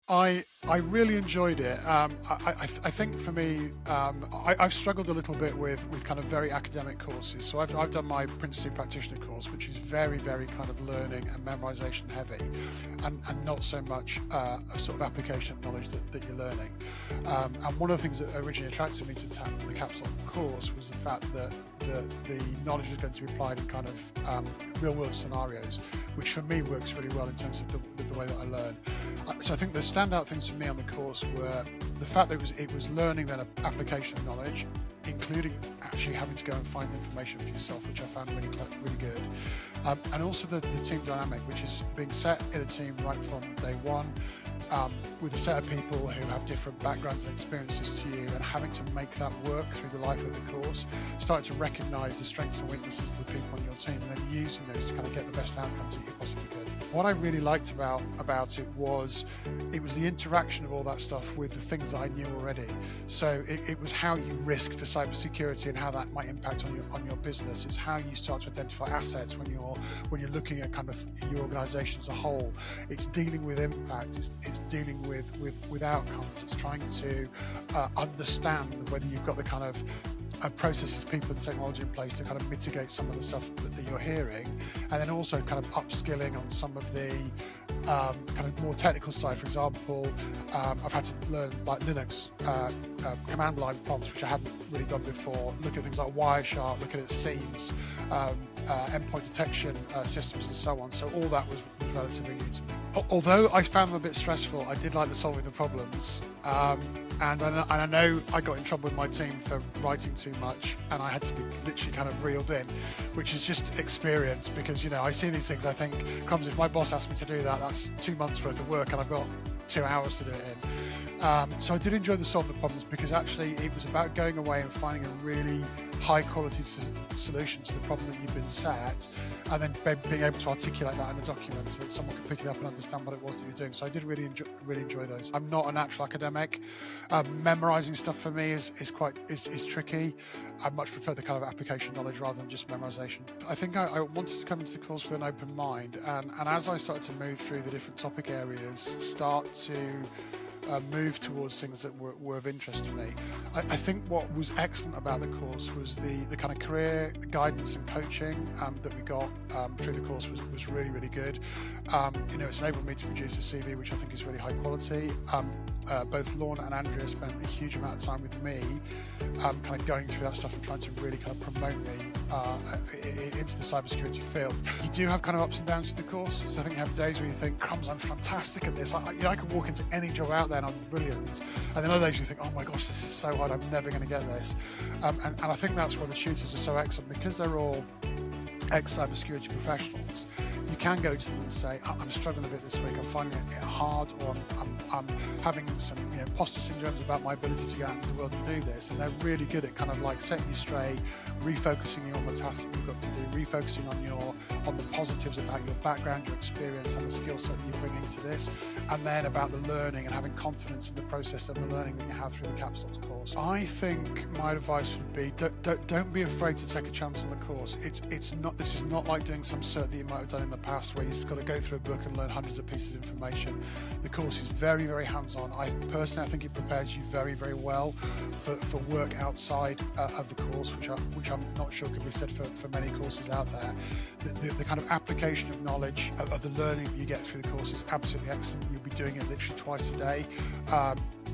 I really enjoyed it. I think for me, I've struggled a little bit with kind of very academic courses. So I've done my Prince 2 practitioner course, which is very kind of learning and memorization heavy, and not so much a sort of application of knowledge that you're learning. And one of the things that originally attracted me to the CAPSLOCK course was the fact that the knowledge was going to be applied in kind of real world scenarios, which for me works really well in terms of the way that I learn. So I think the standout things for me on the course were the fact that it was learning then application of knowledge, including actually having to go and find the information for yourself, which I found really good. And also the team dynamic, which is being set in a team right from day one, with a set of people who have different backgrounds and experiences to you, and having to make that work through the life of the course, starting to recognise the strengths and weaknesses of the people on your team, and then using those to kind of get the best outcomes that you possibly could. What I really liked about it was the interaction of all that stuff with the things that I knew already. So it was how you risk for cybersecurity and how that might impact on your business. It's how you start to identify assets when you're looking at kind of your organisation as a whole. It's dealing with impact. It's dealing with outcomes. It's trying to understand whether you've got the kind of processes, people and technology in place to kind of mitigate some of the stuff that you're hearing, and then also kind of upskilling on some of the kind of more technical side. For example, I've had to learn like Linux command line prompts, which I hadn't really done before, look at things like Wireshark, looking at seams, endpoint detection systems and so on. So all that was relatively new to me. Although I found them a bit stressful, I did like the solving the problems. And I know I got in trouble with my team for writing too much, and I had to be literally kind of reeled in, which is just experience, because I see these things, I think, crumbs, if my boss asked me to do that, that's 2 months worth of work and I've got 2 hours to do it in. So I did enjoy the solve the problems, because actually it was about going away and finding a really high quality solution to the problem that you've been set, and then being able to articulate that in a document so that someone can pick it up and understand what it was that you're doing. So I did really enjoy those. I'm not a natural academic. Memorizing stuff for me is tricky. I much prefer the kind of application knowledge rather than just memorization. I think I wanted to come into the course with an open mind, and as I started to move through the different topic areas, start to move towards things that were of interest to me. I think what was excellent about the course was the kind of career guidance and coaching that we got through the course was really good. It's enabled me to produce a CV which I think is really high quality. Both Lorna and Andrea spent a huge amount of time with me kind of going through that stuff and trying to really kind of promote me into the cybersecurity field. You do have kind of ups and downs to the course, so I think you have days where you think, crumbs, I'm fantastic at this. I could walk into any job out there and I'm brilliant. And then other days you think, oh my gosh, this is so hard, I'm never going to get this. And I think that's where the tutors are so excellent, because they're all ex-cybersecurity professionals. You can go to them and say, I'm struggling a bit this week, I'm finding it hard, or I'm having some imposter syndromes about my ability to go out into the world and do this, and they're really good at kind of like setting you straight, refocusing you on the tasks that you've got to do, refocusing on the positives about your background, your experience and the skill set that you bring into this, and then about the learning and having confidence in the process of the learning that you have through the CAPSLOCK course. I think my advice would be don't be afraid to take a chance on the course. This is not like doing some cert that you might have done in the past where you've just got to go through a book and learn hundreds of pieces of information. The course is very hands-on. I think it prepares you very well for work outside of the course, which I'm not sure can be said for many courses out there. The kind of application of knowledge of the learning that you get through the course is absolutely excellent. You'll be doing it literally twice a day.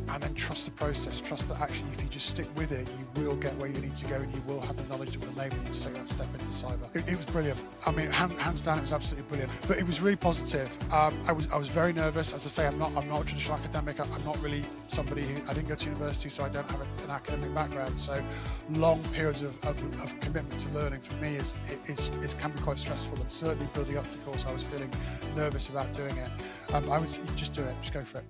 And then trust the process, trust that actually if you just stick with it, you will get where you need to go, and you will have the knowledge that will enable you to take that step into cyber. It was brilliant. I mean, hands down, it was absolutely brilliant. But it was really positive. I was very nervous. As I say, I'm not a traditional academic. I'm not really somebody I didn't go to university, so I don't have an academic background. So long periods of commitment to learning for me it can be quite stressful, and certainly building up to the course, I was feeling nervous about doing it. I would say, just do it, just go for it.